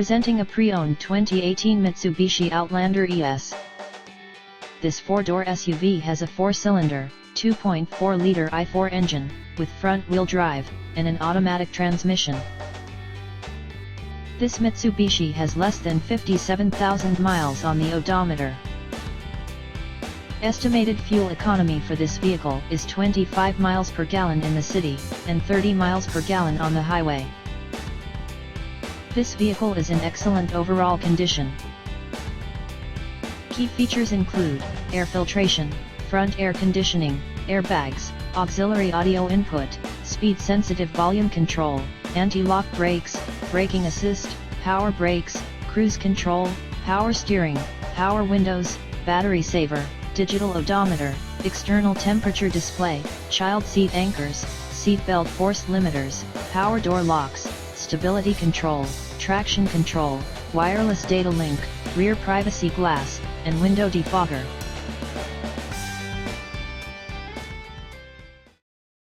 Presenting a pre-owned 2018 Mitsubishi Outlander ES. This four-door SUV has a four-cylinder, 2.4-liter i4 engine, with front-wheel drive, and an automatic transmission. This Mitsubishi has less than 57,000 miles on the odometer. Estimated fuel economy for this vehicle is 25 miles per gallon in the city, and 30 miles per gallon on the highway. This vehicle is in excellent overall condition. Key features include air filtration, front air conditioning, airbags, auxiliary audio input, speed-sensitive volume control, anti-lock brakes, braking assist, power brakes, cruise control, power steering, power windows, battery saver, digital odometer, external temperature display, child seat anchors, seat belt force limiters, power door locks, stability control, traction control, wireless data link, rear privacy glass, and window defogger.